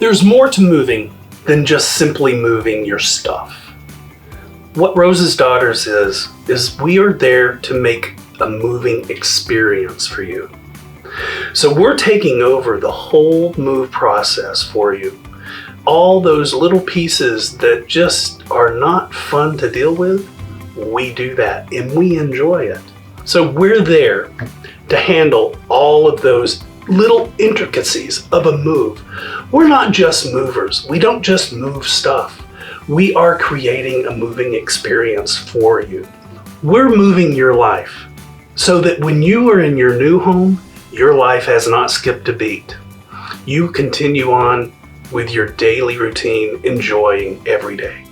There's more to moving than just simply moving your stuff. What Rose's Daughters is we are there to make a moving experience for you. So we're taking over the whole move process for you. All those little pieces that just are not fun to deal with, we do that and we enjoy it. So we're there to handle all of those little intricacies of a move. We're not just movers. We don't just move stuff. We are creating a moving experience for you. We're moving your life so that when you are in your new home, your life has not skipped a beat. You continue on with your daily routine, enjoying every day.